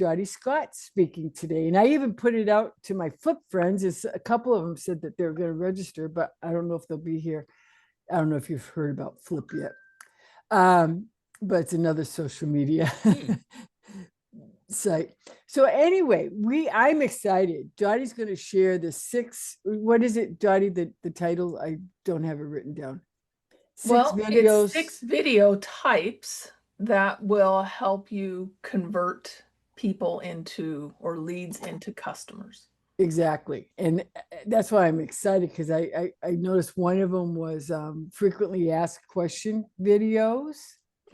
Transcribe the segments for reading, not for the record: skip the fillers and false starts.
Dotty Scott speaking today. And I even put it out to my Flip friends. It's a couple of them said that they're going to register, but I don't know if they'll be here. I don't know if you've heard about Flip yet. But it's another social media site. So anyway, I'm excited. Dotty's going to share the what is it, Dotty, the title? I don't have it written down. It's 6 video types that will help you convert people into or leads into customers. Exactly. And that's why I'm excited, because I noticed one of them was frequently asked question videos.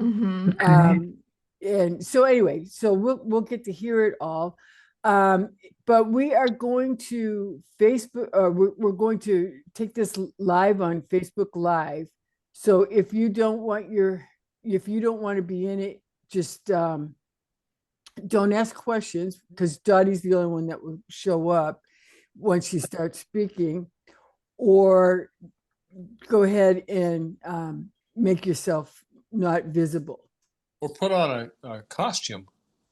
And so anyway, so we'll get to hear it all. But we are going to Facebook, or we're going to take this live on Facebook Live. So if you don't want to be in it, just don't ask questions, because Dotty's the only one that will show up once she starts speaking, or go ahead and make yourself not visible. Or put on a costume,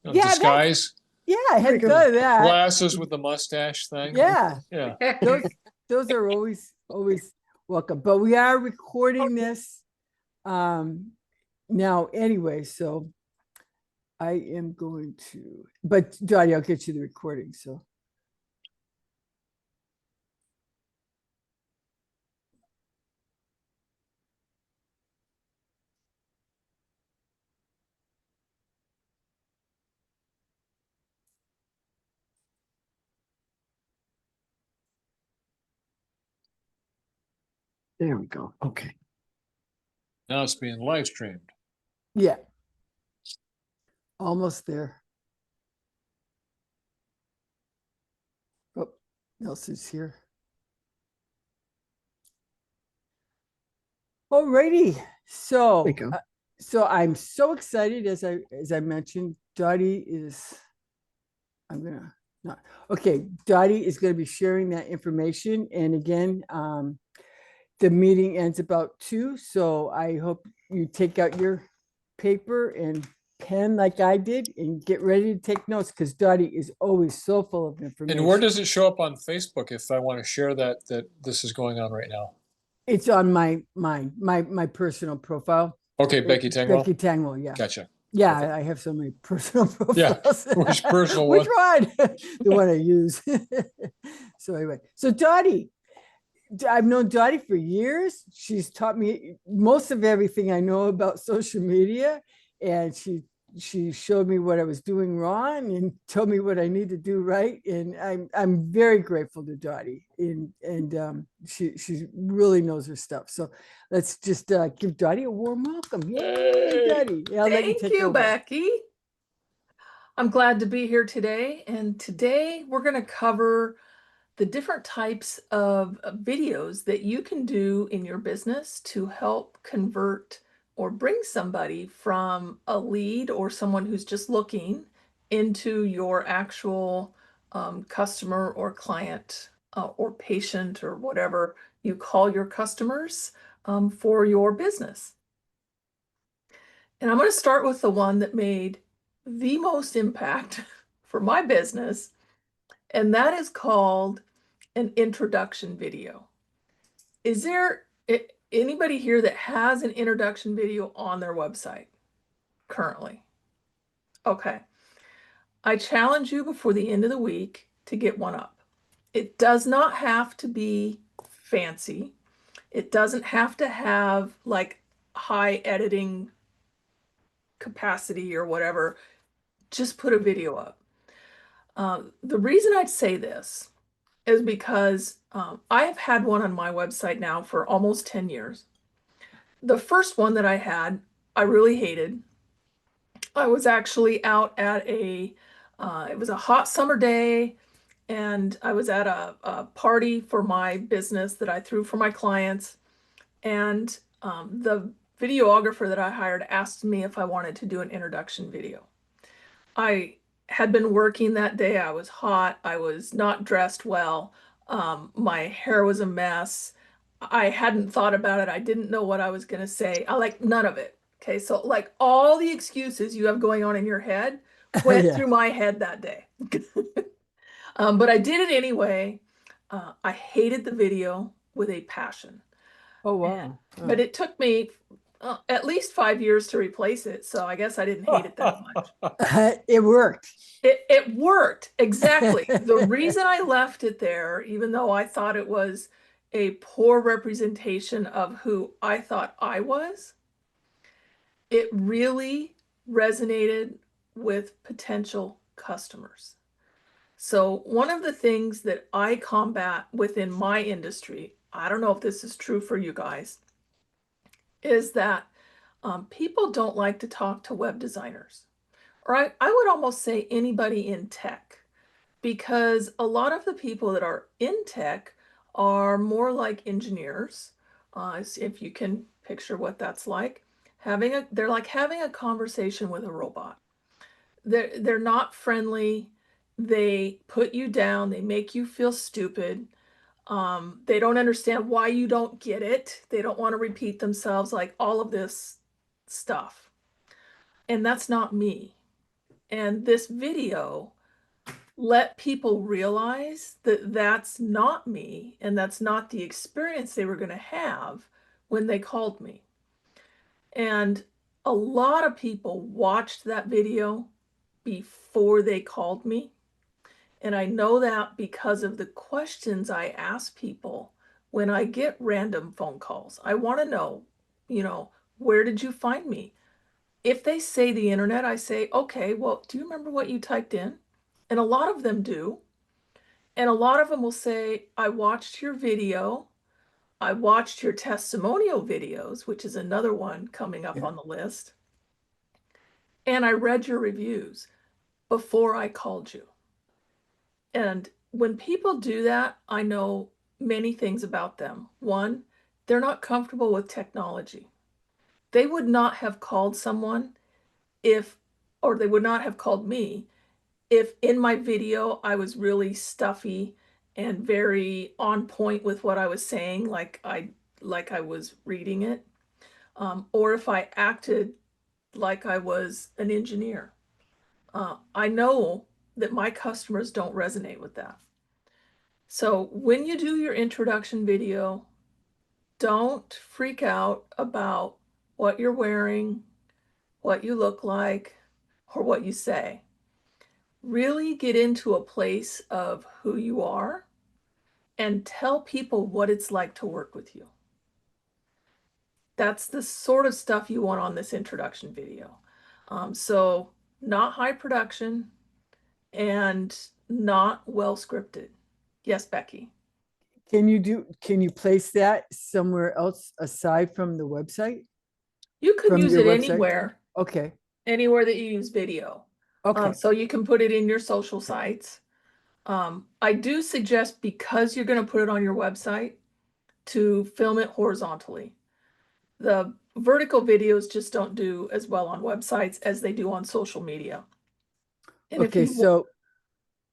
disguise. I hadn't thought of that. Glasses with the mustache thing. Yeah. Those are always welcome. But we are recording this now anyway, so I am going to, but Dotty, I'll get you the recording. So there we go. Okay. Now it's being live streamed. Yeah. Almost there. Oh, Nelson's here. Alrighty. So so I'm so excited, as I mentioned. Dotty is Dotty is going to be sharing that information. And again, the meeting ends about 2. So I hope you take out your paper and pen like I did and get ready to take notes, because Dotty is always so full of information. And where does it show up on Facebook if I want to share that this is going on right now? It's on my personal profile. Okay, Becky Tangwell. Becky Tangwell, yeah. Gotcha. Yeah, okay. I have so many personal profiles. Yeah, which personal Which one? The one I use. So anyway, so Dotty, I've known Dotty for years. She's taught me most of everything I know about social media, and she showed me what I was doing wrong and told me what I need to do right. And I'm very grateful to Dotty, and she really knows her stuff. So let's just give Dotty a warm welcome. Yay, Dotty! Yeah, thank you, Becky. I'm glad to be here today, and today we're going to cover the different types of videos that you can do in your business to help convert or bring somebody from a lead or someone who's just looking into your actual customer or client or patient or whatever you call your customers for your business. And I'm going to start with the one that made the most impact for my business, and that is called an introduction video. Is there anybody here that has an introduction video on their website currently? Okay. I challenge you before the end of the week to get one up. It does not have to be fancy. It doesn't have to have like high editing capacity or whatever. Just put a video up. The reason I'd say this is because I have had one on my website now for almost 10 years. The first one that I had, I really hated. I was actually out at it was a hot summer day, and I was at a party for my business that I threw for my clients. And the videographer that I hired asked me if I wanted to do an introduction video. I had been working that day. I was hot. I was not dressed well. My hair was a mess. I hadn't thought about it. I didn't know what I was going to say. I like none of it. Okay. So like all the excuses you have going on in your head went Yeah. through my head that day. But I did it anyway. I hated the video with a passion. Oh, And, wow. but it took me at least 5 years to replace it. So I guess I didn't hate it that much. It worked. It worked. Exactly. The reason I left it there, even though I thought it was a poor representation of who I thought I was, it really resonated with potential customers. So one of the things that I combat within my industry, I don't know if this is true for you guys, is that people don't like to talk to web designers, or I would almost say anybody in tech, because a lot of the people that are in tech are more like engineers. If you can picture what that's like, they're like having a conversation with a robot. They're not friendly. They put you down. They make you feel stupid. They don't understand why you don't get it. They don't want to repeat themselves, like all of this stuff. And that's not me. And this video let people realize that that's not me and that's not the experience they were going to have when they called me. And a lot of people watched that video before they called me. And I know that because of the questions I ask people when I get random phone calls. I want to know, where did you find me? If they say the internet, I say, okay, well, do you remember what you typed in? And a lot of them do. And a lot of them will say, I watched your video. I watched your testimonial videos, which is another one coming up Yeah. on the list. And I read your reviews before I called you. And when people do that, I know many things about them. One, they're not comfortable with technology. They would not have called someone or they would not have called me if in my video I was really stuffy and very on point with what I was saying, like I was reading it, or if I acted like I was an engineer. I know that my customers don't resonate with that. So when you do your introduction video, don't freak out about what you're wearing, what you look like, or what you say. Really get into a place of who you are and tell people what it's like to work with you. That's the sort of stuff you want on this introduction video. So not high production and not well scripted. Yes, Becky. Can you place that somewhere else aside from the website? You can From use your it website? anywhere Okay. that you use video. Okay. So you can put it in your social sites. I do suggest, because you're going to put it on your website, to film it horizontally. The vertical videos just don't do as well on websites as they do on social media. And Okay. So,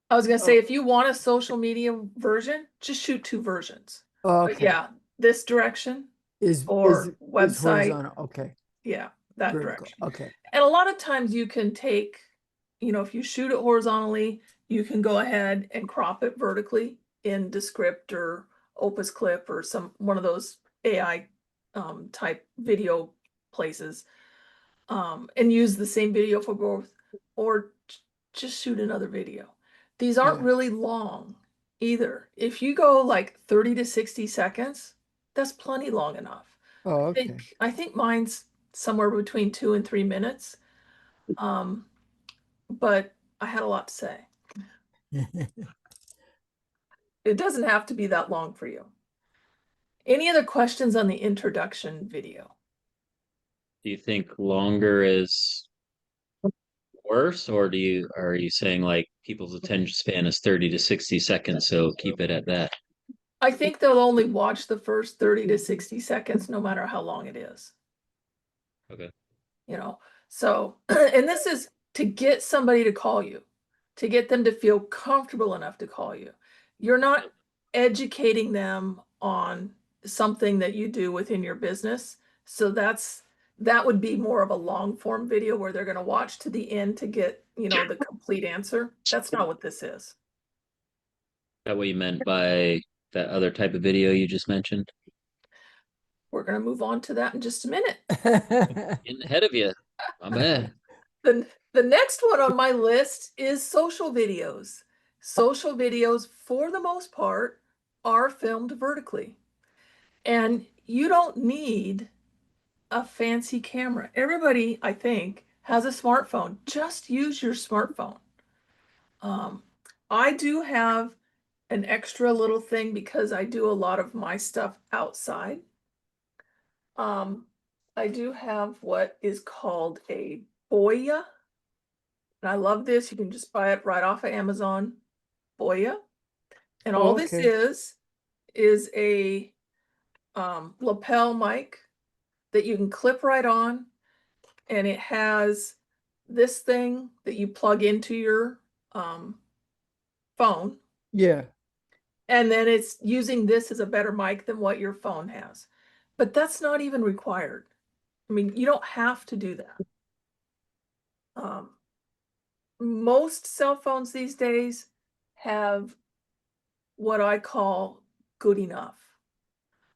I was going to say, if you want a social media version, just shoot two versions. But okay. yeah, this direction Is or is website, horizontal? Okay. yeah, that Vertical. direction. Okay. And a lot of times you can take, if you shoot it horizontally, you can go ahead and crop it vertically in Descript or Opus Clip or one of those AI type video places, and use the same video for both, or just shoot another video. These aren't Yeah. really long either. If you go like 30 to 60 seconds, that's plenty long enough. Oh, okay. I think mine's somewhere between 2 and 3 minutes. But I had a lot to say. It doesn't have to be that long for you. Any other questions on the introduction video? Do you think longer is worse, or are you saying like people's attention span is 30 to 60 seconds, so keep it at that? I think they'll only watch the first 30 to 60 seconds, no matter how long it is. Okay. So, and this is to get somebody to call you, to get them to feel comfortable enough to call you. You're not educating them on something that you do within your business. So that's that would be more of a long form video where they're going to watch to the end to get, the complete answer. That's not what this is. That what you meant by that other type of video you just mentioned? We're going to move on to that in just a minute. Getting ahead of you. I'm bad. The next one on my list is social videos. Social videos, for the most part, are filmed vertically. And you don't need a fancy camera. Everybody, I think, has a smartphone. Just use your smartphone. I do have an extra little thing because I do a lot of my stuff outside. I do have what is called a Boya. And I love this. You can just buy it right off of Amazon. Boya. And all this okay. is a lapel mic that you can clip right on. And it has this thing that you plug into your phone. Yeah. And then it's using this as a better mic than what your phone has. But that's not even required. I mean, you don't have to do that. Most cell phones these days have what I call good enough,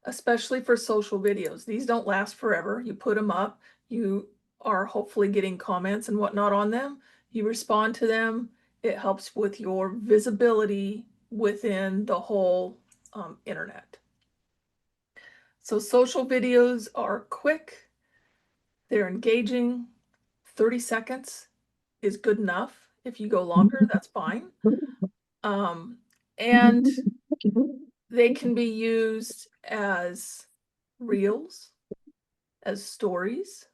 especially for social videos. These don't last forever. You put them up, you are hopefully getting comments and whatnot on them. You respond to them. It helps with your visibility within the whole internet. So social videos are quick, they're engaging. 30 seconds is good enough. If you go longer, that's fine. And they can be used as reels, as stories,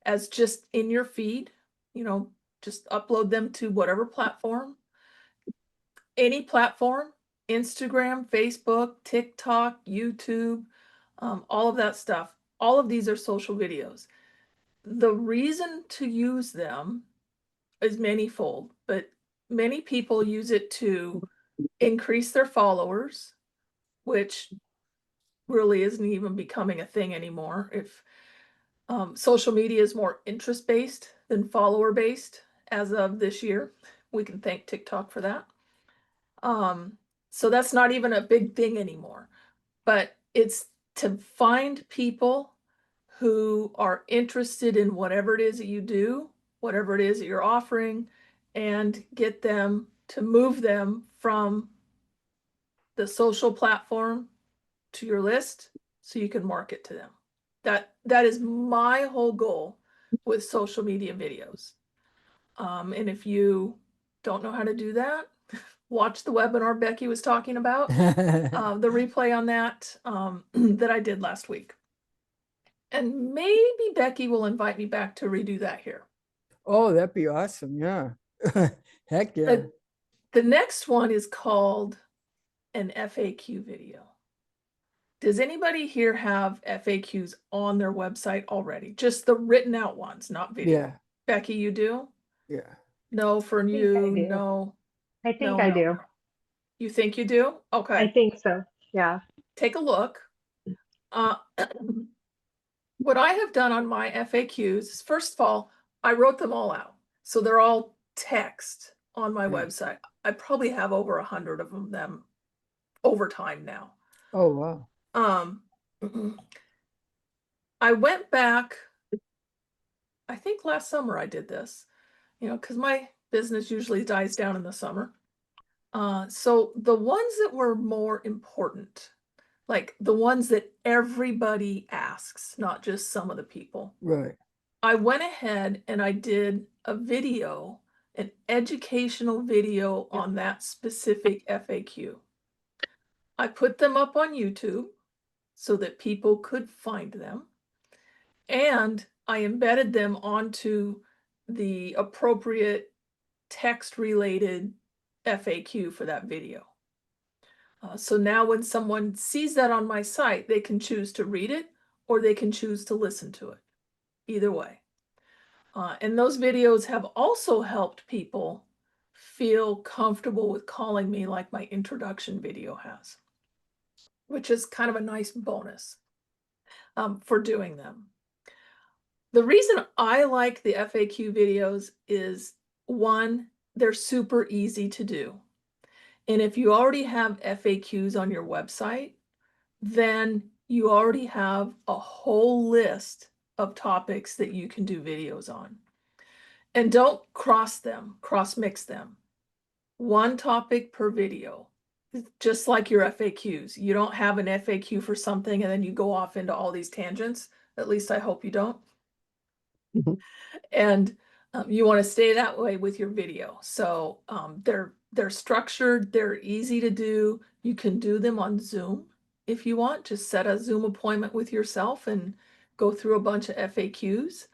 as just in your feed, just upload them to whatever platform, any platform, Instagram, Facebook, TikTok, YouTube, all of that stuff. All of these are social videos. The reason to use them is manyfold, but many people use it to increase their followers, which really isn't even becoming a thing anymore. If social media is more interest-based than follower-based as of this year, we can thank TikTok for that. So that's not even a big thing anymore, but it's to find people who are interested in whatever it is that you do, whatever it is that you're offering, and get them to move them from the social platform to your list so you can market to them. That is my whole goal with social media videos. And if you don't know how to do that, watch the webinar Becky was talking about, the replay on that that I did last week. And maybe Becky will invite me back to redo that here. Oh, that'd be awesome. Yeah. Heck yeah. The next one is called an FAQ video. Does anybody here have FAQs on their website already? Just the written out ones, not video. Yeah. Becky, you do? Yeah. No, for I you, do. no. I think No, I no, do. no. You think you do? I Okay, think so. Yeah. take a look. What I have done on my FAQs is, first of all, I wrote them all out. So they're all text on my website. I probably have over 100 of them over time now. Oh, wow. I went back, I think last summer I did this, because my business usually dies down in the summer. So the ones that were more important, like the ones that everybody asks, not just some of the people, Right. I went ahead and I did a video, an educational video on that specific FAQ. I put them up on YouTube so that people could find them. And I embedded them onto the appropriate text-related FAQ for that video. So now when someone sees that on my site, they can choose to read it or they can choose to listen to it. Either way. And those videos have also helped people feel comfortable with calling me like my introduction video has, which is kind of a nice bonus for doing them. The reason I like the FAQ videos is, one, they're super easy to do. And if you already have FAQs on your website, then you already have a whole list of topics that you can do videos on. And don't cross mix them. One topic per video, just like your FAQs. You don't have an FAQ for something and then you go off into all these tangents. At least I hope you don't. And you want to stay that way with your video. So they're structured, they're easy to do. You can do them on Zoom if you want. Just set a Zoom appointment with yourself and go through a bunch of FAQs,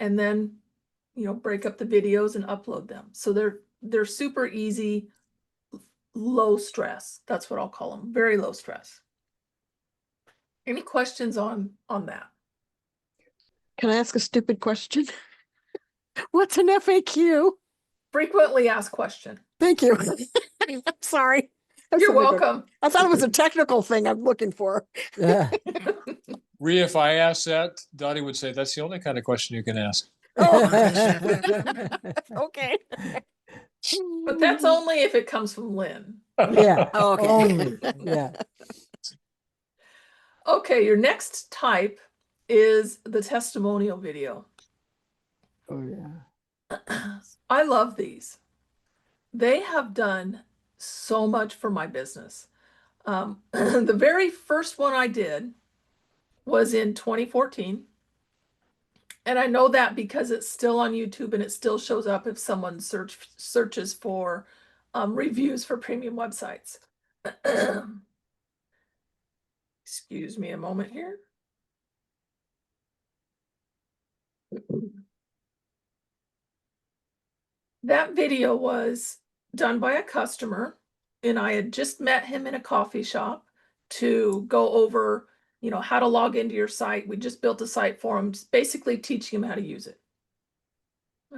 and then break up the videos and upload them. So they're super easy, low stress. That's what I'll call them. Very low stress. Any questions on that? Can I ask a stupid question? What's an FAQ? Frequently asked question. Thank you. I'm sorry. You're welcome. I thought it was a technical thing I'm looking for. Yeah. Rhea, if I asked that, Dotty would say that's the only kind of question you can ask. Oh, okay. But that's only if it comes from Lynn. Yeah. Oh, okay. Only. Yeah. Okay, your next type is the testimonial video. Oh yeah. I love these. They have done so much for my business. The very first one I did was in 2014. And I know that because it's still on YouTube and it still shows up if someone searches for reviews for premium websites. Excuse me a moment here. That video was done by a customer, and I had just met him in a coffee shop to go over, how to log into your site. We just built a site for him, just basically teaching him how to use it.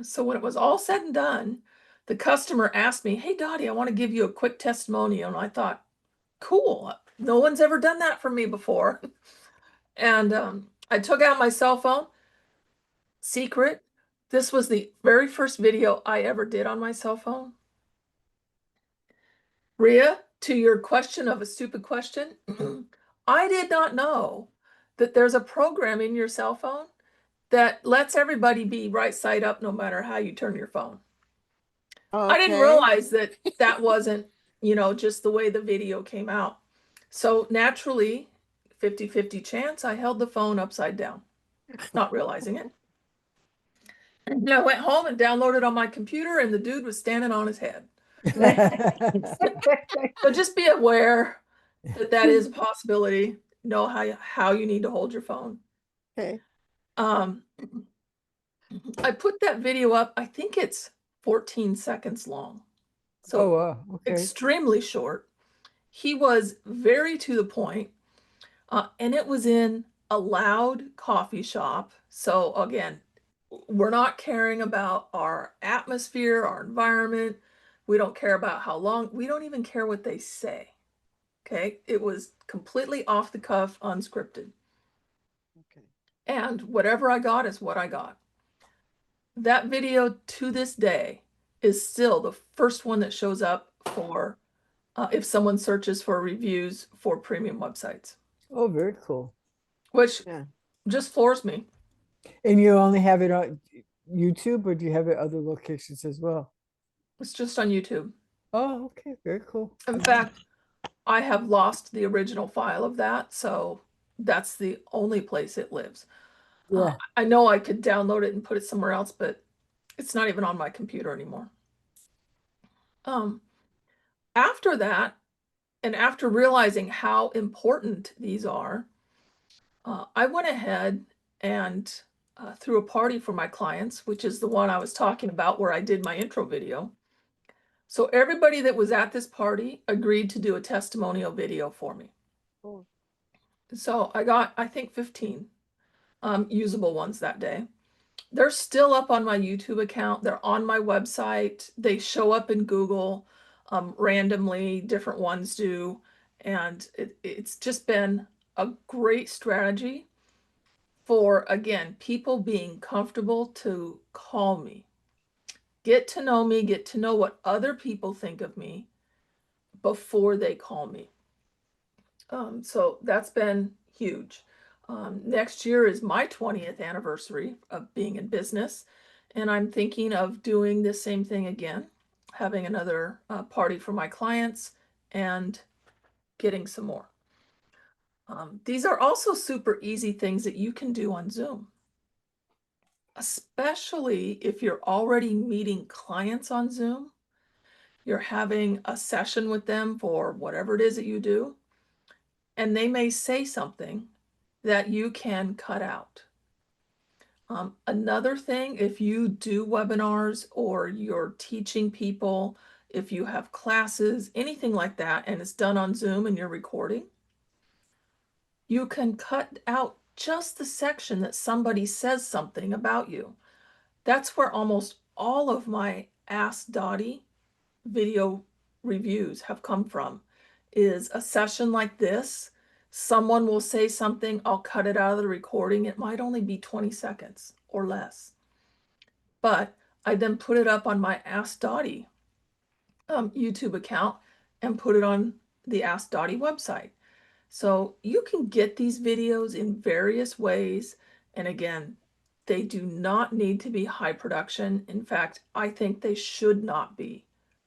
So when it was all said and done, the customer asked me, "Hey, Dotty, I want to give you a quick testimonial." And I thought, cool, no one's ever done that for me before. And I took out my cell phone. Secret, this was the very first video I ever did on my cell phone. Rhea, to your question of a stupid question, I did not know that there's a program in your cell phone that lets everybody be right side up no matter how you turn your phone. I didn't realize that that wasn't, just the way the video came out. So naturally, 50-50 chance, I held the phone upside down, not realizing it. And I went home and downloaded on my computer, and the dude was standing on his head. So just be aware that is a possibility. Know how you need to hold your phone. Okay. I put that video up. I think it's 14 seconds long. So Oh wow. Okay. extremely short. He was very to the point, and it was in a loud coffee shop. So again, we're not caring about our atmosphere, our environment. We don't care about how long. We don't even care what they say. Okay. It was completely off the cuff, unscripted. Okay. And whatever I got is what I got. That video to this day is still the first one that shows up for if someone searches for reviews for premium websites, Oh, very cool. which Yeah. just floors me. And you only have it on YouTube, or do you have it other locations as well? It's just on YouTube. Oh, okay, very cool. In fact, I have lost the original file of that, so that's the only place it lives. Yeah. I know I could download it and put it somewhere else, but it's not even on my computer anymore. After that, and after realizing how important these are, I went ahead and threw a party for my clients, which is the one I was talking about where I did my intro video. So everybody that was at this party agreed to do a testimonial video for me. Cool. So I got, I think, 15 usable ones that day. They're still up on my YouTube account. They're on my website. They show up in Google randomly, different ones do. And it's just been a great strategy. for, again, people being comfortable to call me, get to know me, get to know what other people think of me before they call me. So that's been huge. Next year is my 20th anniversary of being in business, and I'm thinking of doing the same thing again, having another party for my clients and getting some more. These are also super easy things that you can do on Zoom, especially if you're already meeting clients on Zoom. You're having a session with them for whatever it is that you do, and they may say something that you can cut out. Another thing, if you do webinars or you're teaching people, if you have classes, anything like that, and it's done on Zoom and you're recording, you can cut out just the section that somebody says something about you. That's where almost all of my Ask Dotty video reviews have come from, is a session like this. Someone will say something, I'll cut it out of the recording. It might only be 20 seconds or less. But I then put it up on my Ask Dotty YouTube account and put it on the Ask Dotty website. So you can get these videos in various ways. And again, they do not need to be high production. In fact, I think they should not be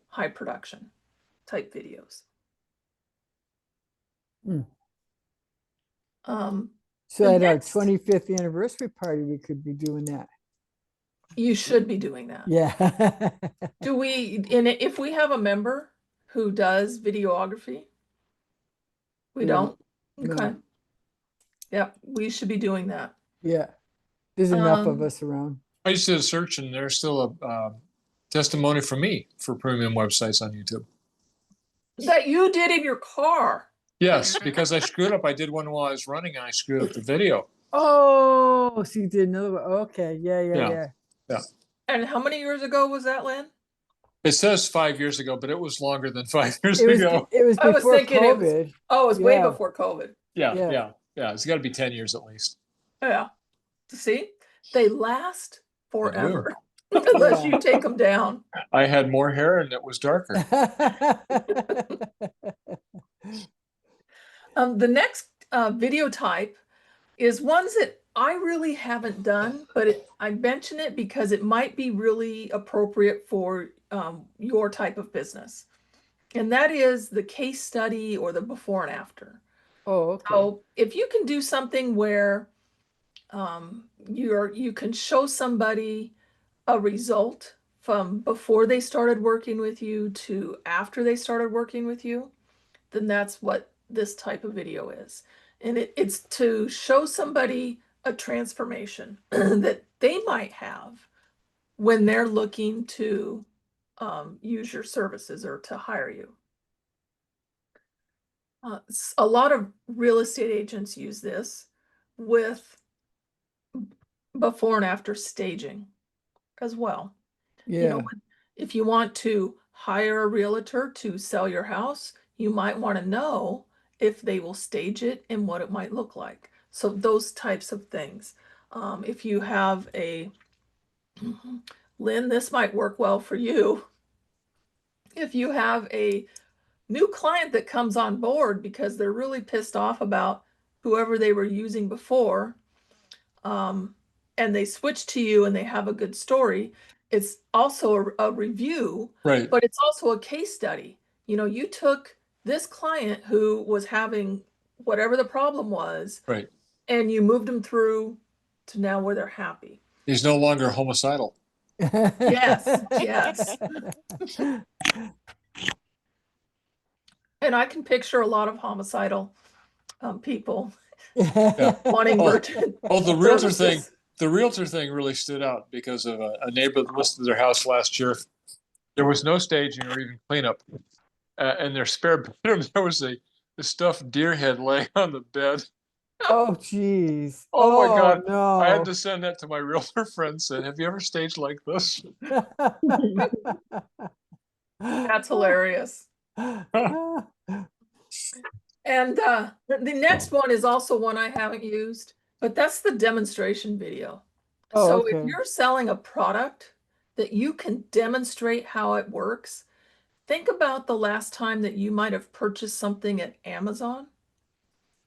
high production type videos. Hmm. The So at our next- 25th anniversary party, we could be doing that. You should be doing that. Yeah. Do we, and if we have a member who does videography, we We don't? don't, Okay. no. Yep, we should be doing that. Yeah. There's enough of Um, us around. I just did a search and there's still a testimony from me for premium websites on YouTube. That you did in your car. Yes, because I screwed up. I did one while I was running and I screwed up the video. Oh, so you did another one. Okay. Yeah, Yeah. yeah. And how many years ago was that, Lynn? It says 5 years ago, but it was longer than 5 years It was ago. it was I was before thinking it was- COVID. Oh, it was way Yeah. before COVID. Yeah, Yeah. yeah. It's got to be 10 years at least. Yeah. See, they last forever unless Yeah. you take them down. I had more hair and it was darker. The next video type is ones that I really haven't done, but I mention it because it might be really appropriate for your type of business. And that is the case study or the before and after. Oh, okay. So if you can do something where you can show somebody a result from before they started working with you to after they started working with you, then that's what this type of video is. And it's to show somebody a transformation that they might have when they're looking to use your services or to hire you. A lot of real estate agents use this with before and after staging as well. Yeah. You know, if you want to hire a realtor to sell your house, you might want to know if they will stage it and what it might look like. So those types of things. If you have a, Lynn, this might work well for you. If you have a new client that comes on board because they're really pissed off about whoever they were using before, and they switch to you and they have a good story, it's also a review, Right. but it's also a case study. You know, you took this client who was having whatever the problem was, Right. and you moved them through to now where they're happy. He's no longer homicidal. Yes, yes. And I can picture a lot of homicidal people wanting Oh. merchant. Oh, the realtor thing. services. The realtor thing really stood out because of a neighbor that listed their house last year. There was no staging or even cleanup. In their spare bedroom, there was a stuffed deer head laying on the bed. Oh, geez. Oh my God. No. I had to send that to my realtor friend and said, have you ever staged like this? That's hilarious. And the next one is also one I haven't used. But that's the demonstration video. Oh, So if okay. you're selling a product that you can demonstrate how it works, think about the last time that you might have purchased something at Amazon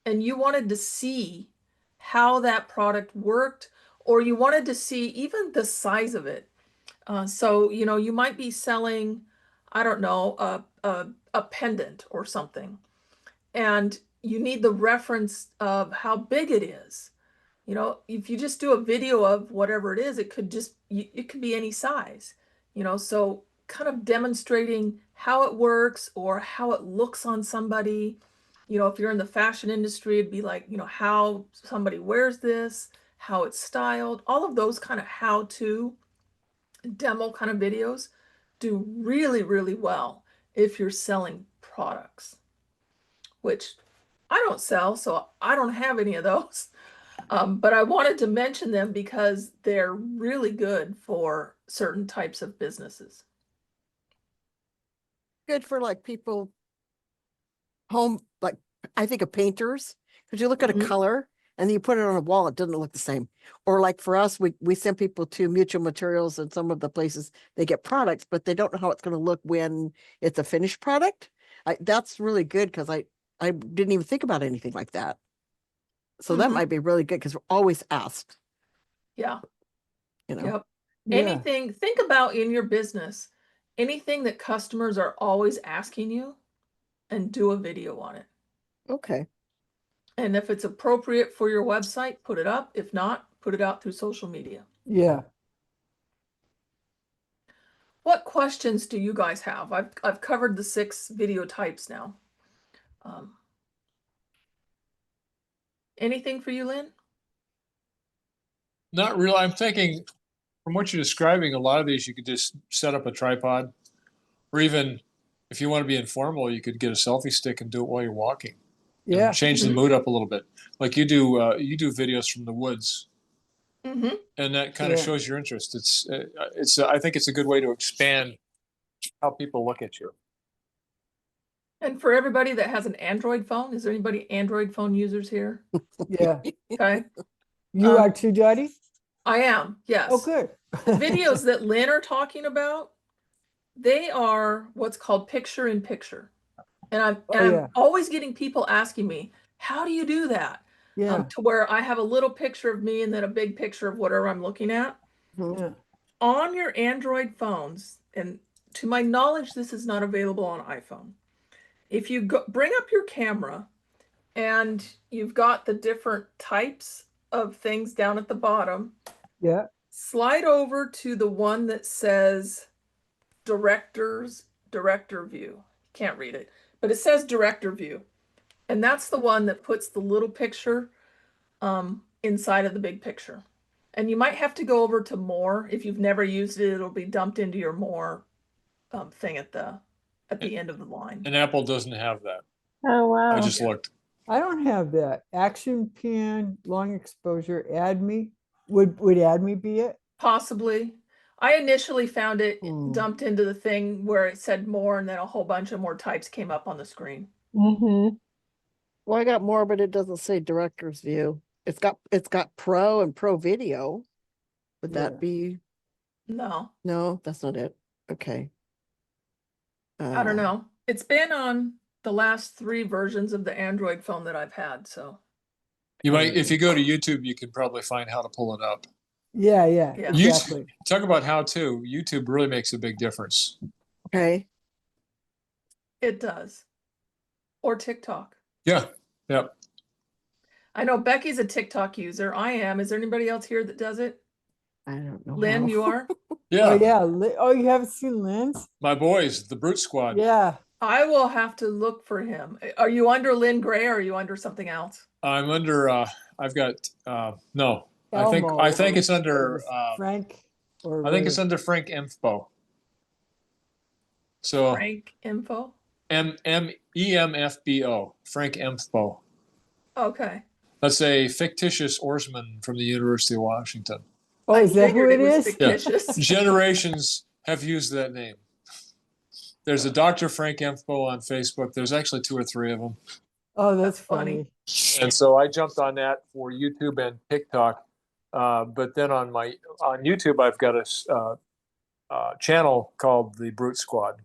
and you wanted to see how that product worked, or you wanted to see even the size of it. So, you might be selling, I don't know, a pendant or something, and you need the reference of how big it is. If you just do a video of whatever it is, it could be any size, so kind of demonstrating how it works or how it looks on somebody. If you're in the fashion industry, it'd be like, how somebody wears this, how it's styled, all of those kind of how to demo kind of videos do really, really well if you're selling products, which I don't sell, so I don't have any of those. But I wanted to mention them because they're really good for certain types of businesses. Good for like people home, like I think of painters, because you look at a Mhm. color and then you put it on a wall, it doesn't look the same. Or like for us, we send people to Mutual Materials and some of the places they get products, but they don't know how it's going to look when it's a finished product. That's really good because I didn't even think about anything like that. So that Mhm. might be really good because we're always asked, Yeah. you know. Yep. Yeah. Anything, think about in your business, anything that customers are always asking you, and do a video on it. Okay. And if it's appropriate for your website, put it up. If not, put it out through social media. Yeah. What questions do you guys have? I've covered the 6 video types now. Anything for you, Lynn? Not real. I'm thinking from what you're describing, a lot of these you could just set up a tripod, or even if you want to be informal, you could get a selfie stick and do it while you're walking. Yeah. Change the Mhm. mood up a little bit. Like you do videos from the woods, Mm-hmm. and that kind of Yeah. shows your interest. I think it's a good way to expand how people look at you. And for everybody that has an Android phone, is there anybody Android phone users here? Yeah. Okay. You Um, are too, Dotty? I am, yes. Oh, good. The videos that Lynn are talking about, they are what's called picture in picture. And I'm Oh, yeah. always getting people asking me, how do you do that? Yeah. To where I have a little picture of me and then a big picture of whatever I'm looking at. Yeah. On your Android phones, and to my knowledge, this is not available on iPhone. If you bring up your camera and you've got the different types of things down at the bottom, Yeah. slide over to the one that says director view. Can't read it, but it says director view. And that's the one that puts the little picture inside of the big picture. And you might have to go over to more. If you've never used it, it'll be dumped into your more thing at the end of the line. And Apple doesn't have that. Oh, wow. I just looked. I don't have that. Action pan, long exposure, add me. Would add me be it? Possibly. I initially found it Hmm. dumped into the thing where it said more, and then a whole bunch of more types came up on the screen. Mm-hmm. Well, I got more, but it doesn't say director's view. It's got pro and pro video. Would Yeah. that be? No, No, that's not it. Okay. I don't know. It's been on the last 3 versions of the Android phone that I've had, so You might, if you go to YouTube, you can probably find how to pull it up. Yeah. Yeah. Yeah. Exactly. Talk about how to. YouTube really makes a big difference. Okay. it does. Or TikTok. Yeah. Yeah. I know Becky's a TikTok user. I am. Is there anybody else here that does it? I don't know. Lynn, how. you are? Yeah. Oh, yeah. Oh, you haven't seen Lynn's? My boys, the Brute Squad. Yeah. I will have to look for him. Are you under Lynn Gray or are you under something else? I'm under. I've got. No. I think Elmo it's under. or Frank. Or I think it's whatever. under Frank Emfbo. So Frank Info? EMFBO. Frank Emfbo. Okay. That's a fictitious oarsman from the University of Washington. Oh, I is that who figured it was is? fictitious. Generations have used that name. There's a Dr. Frank Emfbo on Facebook. There's actually 2 or 3 of them. Oh, that's funny. funny. And so I jumped on that for YouTube and TikTok. But then on YouTube, I've got a channel called the Brute Squad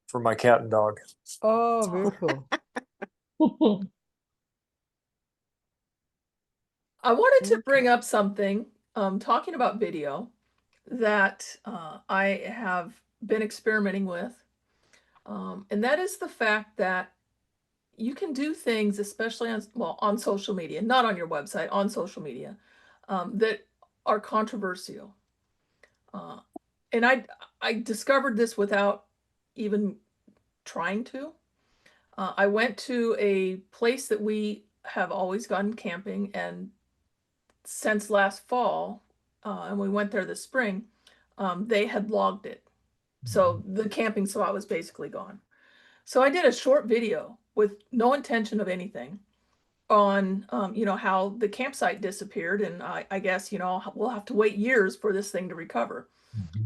for my cat and dog. Oh, very cool. I wanted to Okay. bring up something, talking about video that I have been experimenting with. And that is the fact that you can do things, especially on social media, not on your website, on social media, that are controversial. And I discovered this without even trying to. I went to a place that we have always gone camping, and since last fall, and we went there this spring, they had logged it. So the camping spot was basically gone. So I did a short video with no intention of anything on, how the campsite disappeared. And I guess, we'll have to wait years for this thing to recover.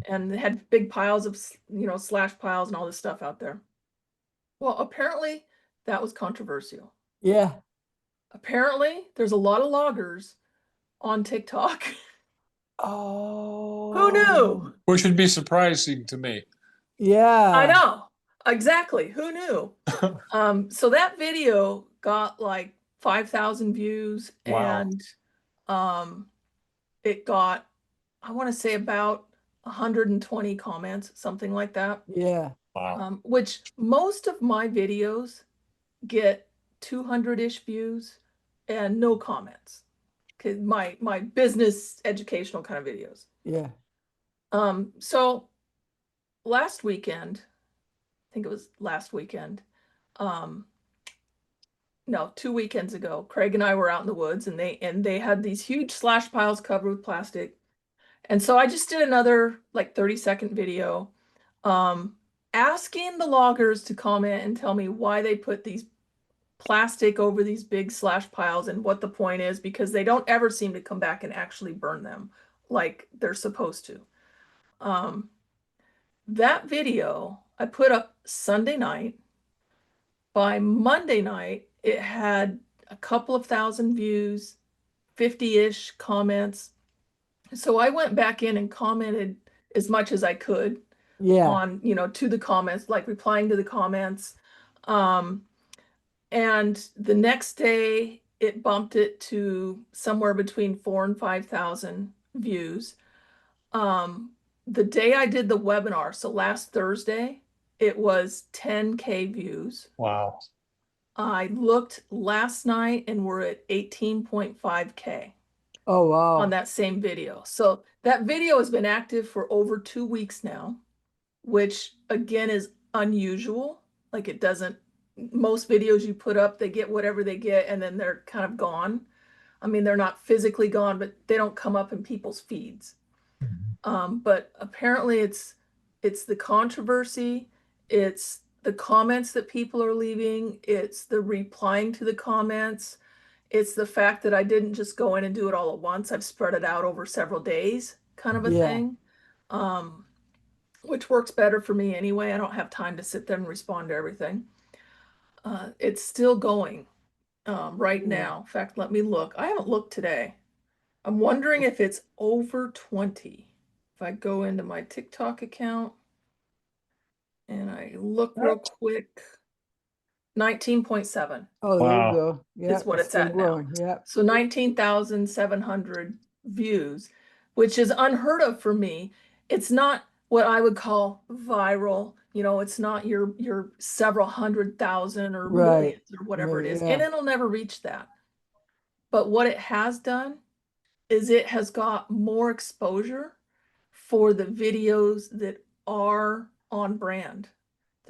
And they had big piles of, slash piles and all this stuff out there. Well, apparently that was controversial. Yeah. Apparently there's a lot of loggers on TikTok. Oh. Who knew? Which would be surprising to me. Yeah. I know. Exactly. Who knew? So that video got like 5,000 views. Wow. And it got, I want to say, about 120 comments, something like that. Yeah. Wow. Which most of my videos get 200-ish views and no comments. 'Cause my business educational kind of videos. Yeah. So last weekend, I think it was last weekend, no, 2 weekends ago, Craig and I were out in the woods, and they had these huge slash piles covered with plastic. And so I just did another like 30-second video, asking the loggers to comment and tell me why they put these plastic over these big slash piles and what the point is, because they don't ever seem to come back and actually burn them like they're supposed to. That video I put up Sunday night. By Monday night, it had a couple of thousand views, 50-ish comments. So I went back in and commented as much as I could Yeah. on, to the comments, like replying to the comments. And the next day it bumped it to somewhere between 4,000 and 5,000 views. The day I did the webinar, so last Thursday, it was 10K views. Wow. I looked last night and we're at 18.5K Oh, wow. on that same video. So that video has been active for over 2 weeks now, which again is unusual. Like, it doesn't, most videos you put up, they get whatever they get and then they're kind of gone. I mean, they're not physically gone, but they don't come up in people's feeds. But apparently it's the controversy, it's the comments that people are leaving, it's the replying to the comments, it's the fact that I didn't just go in and do it all at once. I've spread it out over several days, kind of a Yeah. thing, which works better for me anyway. I don't have time to sit there and respond to everything. It's still going right Yeah. now. In fact, let me look. I haven't looked today. I'm wondering if it's over 20. If I go into my TikTok account and I look real quick, 19.7 Oh, there Wow. you go. Yeah. is what it's still at now. growing. Yeah. So 19,700 views, which is unheard of for me. It's not what I would call viral. It's not your several 100,000 or Right. millions or whatever it is. Yeah. And it'll never reach that. But what it has done is it has got more exposure for the videos that are on brand.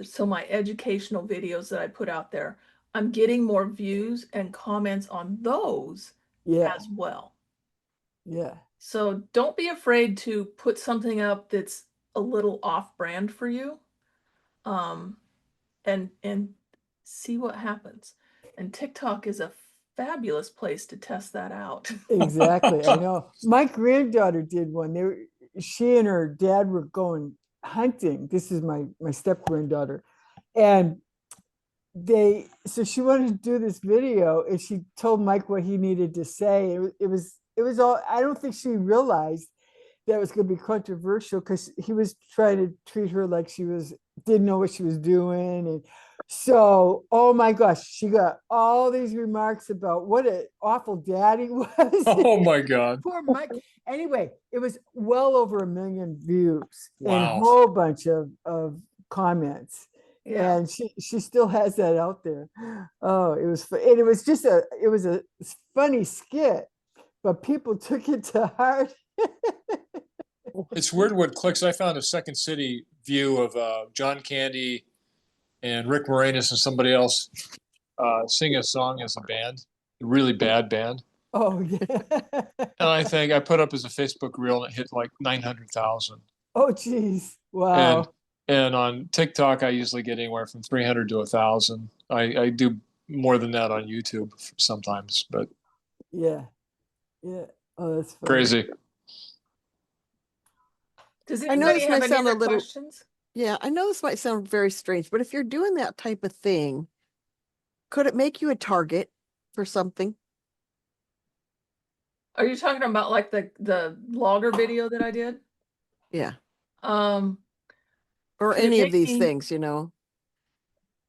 So my educational videos that I put out there, I'm getting more views and comments on those Yeah. as well. Yeah. So don't be afraid to put something up that's a little off brand for you, and see what happens. And TikTok is a fabulous place to test that out. Exactly. I know. My granddaughter did one. She and her dad were going hunting. This is my step granddaughter. And so she wanted to do this video and she told Mike what he needed to say. It was all, I don't think she realized that was going to be controversial because he was trying to treat her like didn't know what she was doing. And so, oh my gosh, she got all these remarks about what an awful dad he was. Oh my God. Poor Mike. Anyway, it was well over 1 million views and a Wow. whole bunch of comments. Yeah. And she still has that out there. Oh, it was and it was just a funny skit, but people took it to heart. It's weird what clicks. I found a Second City view of John Candy and Rick Moranis and somebody else sing a song as a band, a really bad band. Oh yeah. And I think I put up as a Facebook reel and it hit like 900,000. Oh geez. And Wow. and on TikTok, I usually get anywhere from 300 to 1,000. I do more than that on YouTube sometimes, but Yeah. Yeah. Oh, that's funny. crazy. Does I know anybody this have might any sound a other little- questions? Yeah, I know this might sound very strange, but if you're doing that type of thing, could it make you a target for something? Are you talking about like the logger video that I did? Yeah. Um, Or Could it any of make these me- things, you know?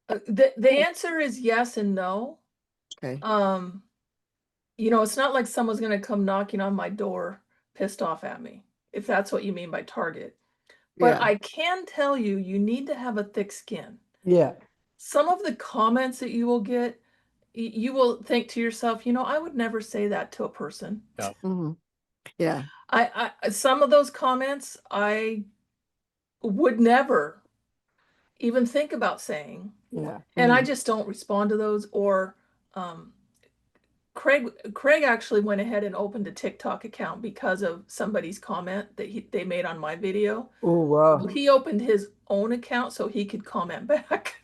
the answer is yes and no. Okay. It's not like someone's gonna come knocking on my door pissed off at me, if that's what you mean by target. But Yeah. I can tell you, you need to have a thick skin. Yeah. Some of the comments that you will get, you will think to yourself, I would never say that to a person. Hmm. Yeah. I some of those comments I would never even think about saying, Yeah. and I Mhm. just don't respond to those. Or Craig actually went ahead and opened a TikTok account because of somebody's comment that they made on my video. Oh wow. He opened his own account so he could comment back.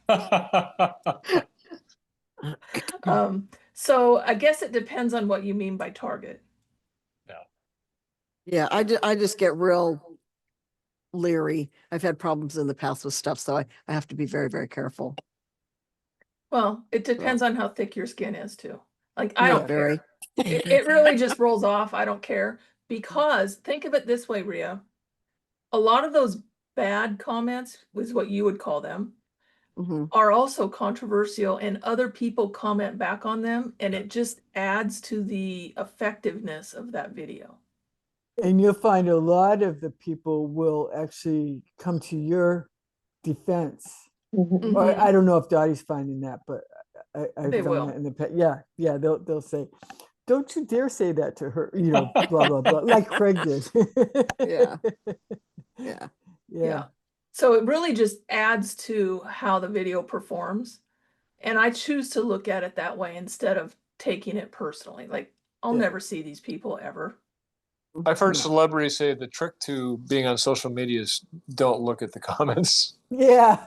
So I guess it depends on what you mean by target. Yeah. I just get real leery. I've had problems in the past with stuff, so I have to be very, very careful. Well, it depends on how thick your skin is too. Like, I Yeah, don't very. care. It really just rolls off. I don't care. Because think of it this way, Rhea. A lot of those bad comments, was what you would call them, Hmm. are also controversial, and other people comment back on them, and it just adds to the effectiveness of that video. And you'll find a lot of the people will actually come to your defense. Mhm. Or I don't know if Dottie's finding that, but I They found will. that in the past. Yeah, they'll say, "Don't you dare say that to her," blah blah blah, like Craig did. Yeah. Yeah. Yeah. So it really just adds to how the video performs. And I choose to look at it that way instead of taking it personally. Like, I'll Yeah. never see these people ever. I've heard No. celebrities say the trick to being on social media is don't look at the comments. Yeah.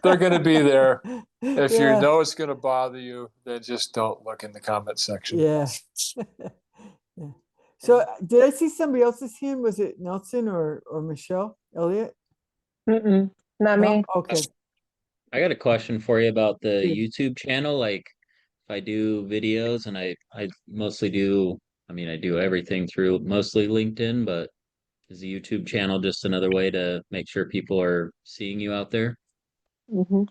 They're going to be there. If you Yeah. know it's going to bother you, then just don't look in the comment section. Yeah. Yeah. So did I see somebody else's hand? Was it Nelson or Michelle Elliott? Not No? me. Okay. I got a question for you about the Please. YouTube channel. Like, if I do videos, and I mostly do, I do everything through mostly LinkedIn, but is the YouTube channel just another way to make sure people are seeing you out there? Mhm.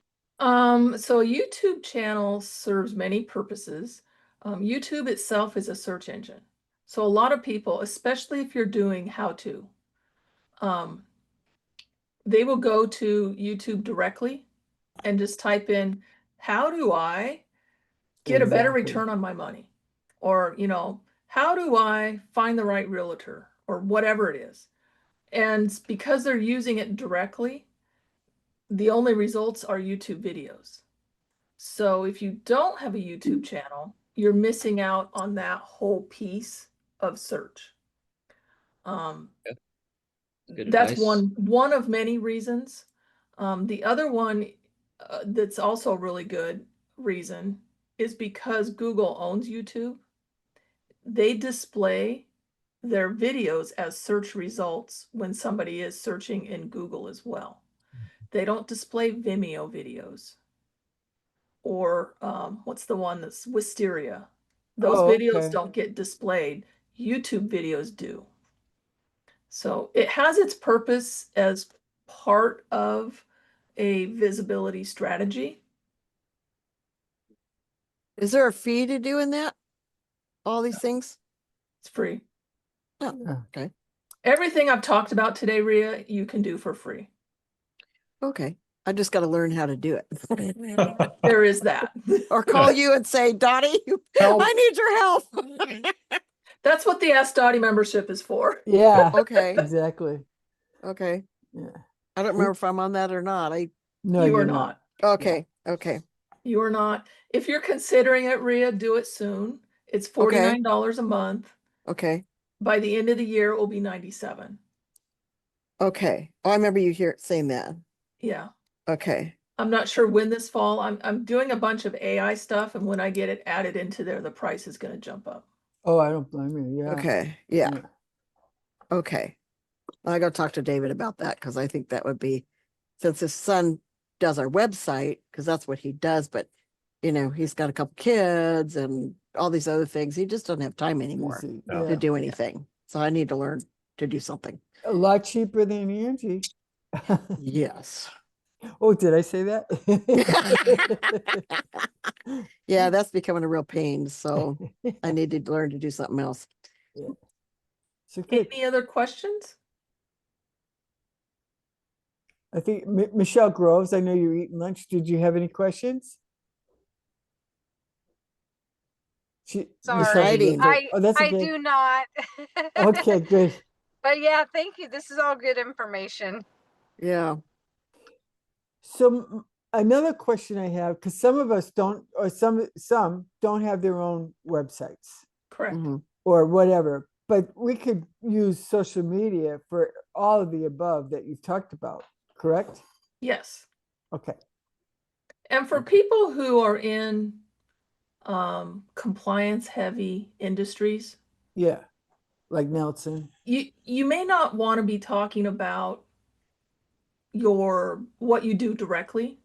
So a YouTube channel serves many purposes. YouTube itself is a search engine. So a lot of people, especially if you're doing how to, they will go to YouTube directly and just type in, how do I get a better Exactly. return on my money? Or, how do I find the right realtor, or whatever it is? And because they're using it directly, the only results are YouTube videos. So if you don't have a YouTube channel, you're missing out on that whole piece of search. Good That's advice. one of many reasons. The other one that's also a really good reason is because Google owns YouTube. They display their videos as search results when somebody is searching in Google as well. They don't display Vimeo videos. or what's the one that's Wisteria? Those Oh, videos okay. don't get displayed. YouTube videos do. So it has its purpose as part of a visibility strategy. Is there a fee to doing that? All these things? It's free. Oh, Yeah. okay. Everything I've talked about today, Rhea, you can do for free. Okay. I just got to learn how to do it. There is that. Or call you and say, Dotty, Help. I need your help. That's what the Ask Dotty membership is for. Yeah, Okay. exactly. Okay. Yeah. I don't remember if I'm on that or not. No, You are you're not. Okay. Okay. You are not. If you're considering it, Rhea, do it soon. It's $49 a month. Okay. By the end of the year, it will be 97. Okay. Oh, I remember you saying that. Yeah. Okay. I'm not sure when this fall. I'm doing a bunch of AI stuff, and when I get it added into there, the price is going to jump up. Oh, I don't blame you. Yeah. Okay. Yeah. Okay. I got to talk to David about that because I think that would be, since his son does our website, because that's what he does, but he's got a couple kids and all these other things. He just doesn't have time anymore Easy. No. Yeah. to do anything. So I need to learn to do something. A lot cheaper than Angie. Yes. Oh, did I say that? Yeah, that's becoming a real pain. So I need to learn to do something else. So good. Any other questions? I think Michelle Groves, I know you're eating lunch. Did you have any questions? Michelle's Sorry, Exciting. left. Oh, that's I okay. do not. Okay, good. But yeah, thank you. This is all good information. Yeah. So another question I have, because some of us don't, or some don't have their own websites Correct. Mhm. or whatever, but we could use social media for all of the above that you've talked about, correct? Yes. Okay. And for people who are in compliance heavy industries, Yeah. Like Nelson. you may not want to be talking about what you do directly.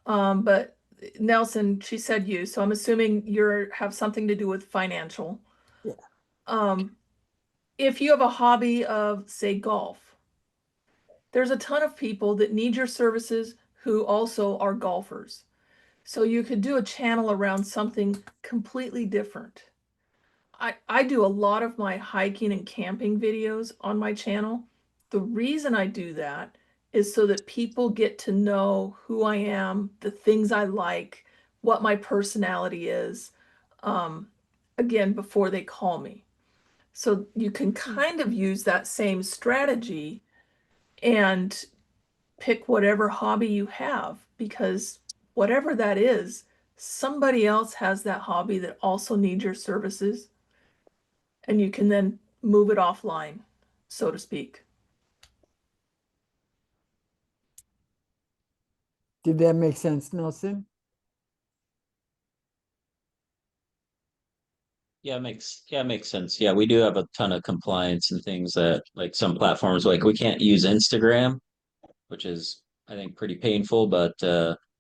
But Nelson, she said you, so I'm assuming have something to do with financial. Yeah. If you have a hobby of, say, golf, there's a ton of people that need your services who also are golfers. So you could do a channel around something completely different. I do a lot of my hiking and camping videos on my channel. The reason I do that is so that people get to know who I am, the things I like, what my personality is, again, before they call me. So you can kind of use that same strategy and pick whatever hobby you have, because whatever that is, somebody else has that hobby that also needs your services, and you can then move it offline, so to speak. Did that make sense, Nelson? Yeah, it makes sense. Yeah, we do have a ton of compliance and things that like some platforms like we can't use Instagram, which is I think pretty painful, but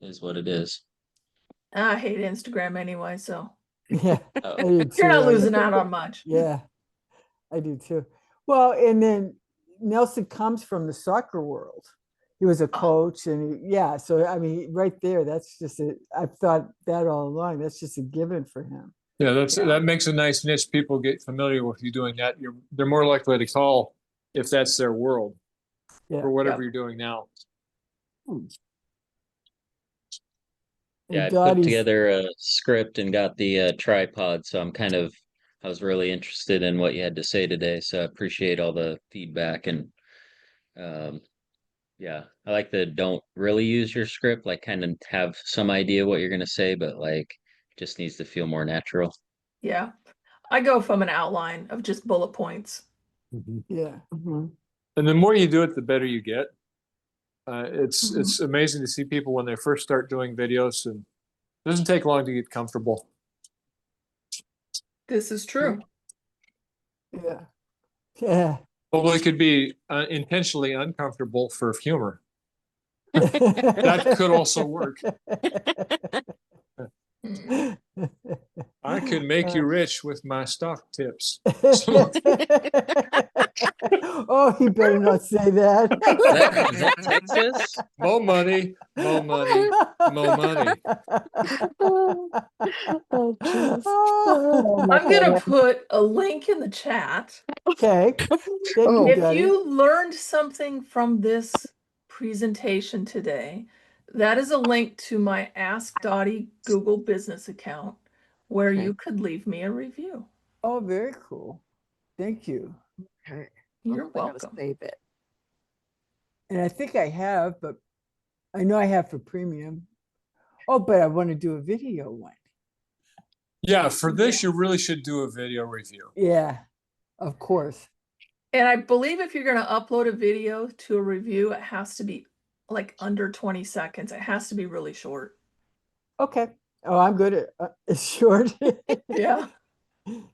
is what it is. I hate Instagram anyway, so Yeah. Oh. I did you're not too. losing out on much. Yeah, I do too. Well, and then Nelson comes from the soccer world. He was a coach and yeah, so I mean, right there, that's just I've thought that all along. That's just a given for him. Yeah, Yeah. that makes a nice niche. People get familiar with you doing that. They're more likely to call if that's their world Yeah. for whatever Yep. you're doing now. Yeah, I And put Dottie's, together a script and got the tripod, so I was really interested in what you had to say today. So I appreciate all the feedback and um, yeah, I like the don't really use your script, like kind of have some idea what you're gonna say, but like just needs to feel more natural. Yeah. I go from an outline of just bullet points. yeah. Mhm. And the more you do it, the better you get. It's Mhm. amazing to see people when they first start doing videos, and it doesn't take long to get comfortable. This is true. Yeah. Yeah. Although it could be intentionally uncomfortable for humor. That could also work. I could make you rich with my stock tips. Oh, he better not say that. Is that Texas? More money, more money, more money. Oh, jeez. Oh, my I'm gonna goodness. put a link in the chat. okay. Thank Oh. you, If Dotty. you learned something from this presentation today, that is a link to my Ask Dotty Google business account where Okay. you could leave me a review. Oh, very cool. Thank you. Okay. You're I gotta welcome. save it. And I think I have, but I know I have for premium. Oh, but I want to do a video one. Yeah, for this, you really should do a video review. Yeah, of course. And I believe if you're going to upload a video to a review, it has to be like under 20 seconds. It has to be really short. Okay. Oh, I'm good at it's short. Yeah.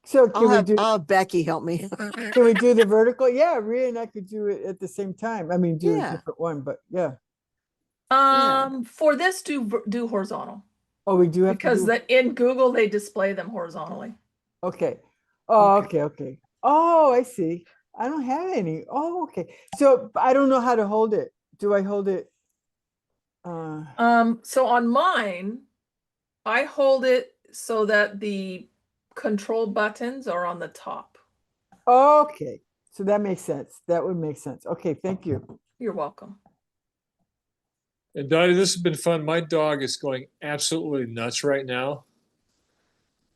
So can we do I'll have Becky help me. can we do the vertical? Yeah, Rhea and I could do it at the same time. I mean, do a Yeah. different one, but yeah. For this, do horizontal Oh, we do have because to do in Google they display them horizontally. okay. Oh, Okay. okay. Oh, I see. I don't have any. Oh, okay. So I don't know how to hold it. Do I hold it? So on mine, I hold it so that the control buttons are on the top. Okay. So that makes sense. That would make sense. Okay, thank you. You're welcome. And Dottie, this has been fun. My dog is going absolutely nuts right now.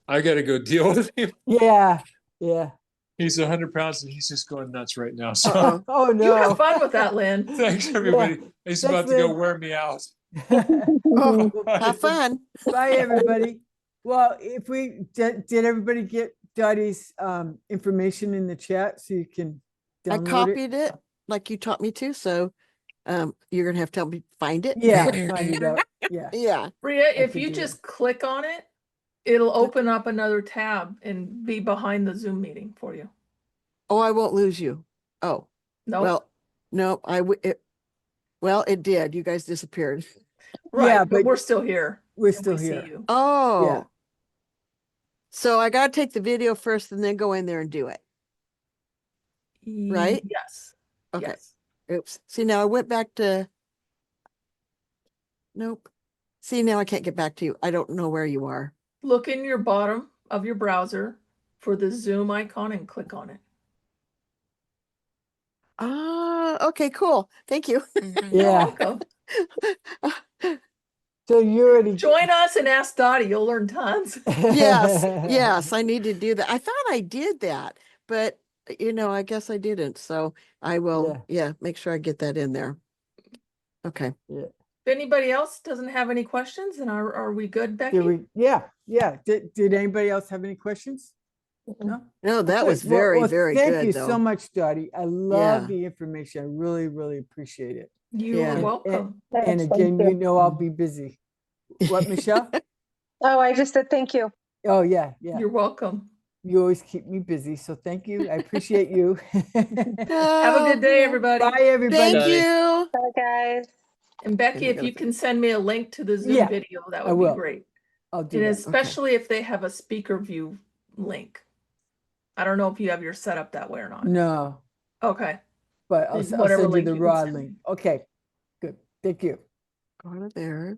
I got to go deal with him. Yeah. Yeah. He's 100 pounds and he's just going nuts right now. So Uh-oh. Oh You have no. fun with that, Lynn. thanks, everybody. He's Thanks, about to go Lynn. wear me out. Oh, Bye. have fun. Bye, everybody. Well, if we did everybody get Dottie's information in the chat so you can I download it? copied it like you taught me to, so you're gonna have to help me find it. Yeah, find it out. Yeah. Yeah. Rhea, I if could you do just click on it, it'll open up another tab and be behind the Zoom meeting for you. Oh, I won't lose you. Oh, No, well, no, well, it did. You guys disappeared. right, Yeah, but but we're still here. we're and still we see here. you. Oh. So I gotta take the video first and then go in there and do it. Right? Yes. Okay. Yes. Oops. See, now I went back to. Nope. See, now I can't get back to you. I don't know where you are. Look in your bottom of your browser for the Zoom icon and click on it. Ah, okay, cool. Thank you. You're Yeah. welcome. So you already Join us and ask Dotty. You'll learn tons. Yes, yes, I need to do that. I thought I did that, but I guess I didn't. So I will, make sure I get that in there. Okay. Yeah. If anybody else doesn't have any questions, then are we good, Becky? Yeah. Did anybody else have any questions? No. No, that Okay, was very, very thank good you though. so much, Dottie. I love Yeah. the information. I really, really appreciate it. You Yeah. are welcome. And again, I'll be busy. What, Michelle? Oh, I just said thank you. Oh, yeah. You're welcome. You always keep me busy. So thank you. I appreciate you. Have a good day, everybody. Bye, everybody. Thank Dottie. you. Bye, guys. And Becky, I if gotta you can send me a link to the Zoom Yeah, video, that I would be will. great. I'll do And that. especially if they have a speaker view link. I don't know if you have yours set up that way or not. No, Okay. but I'll Whatever send you link the you can raw send link. me. Okay, good. Thank you. Go to there.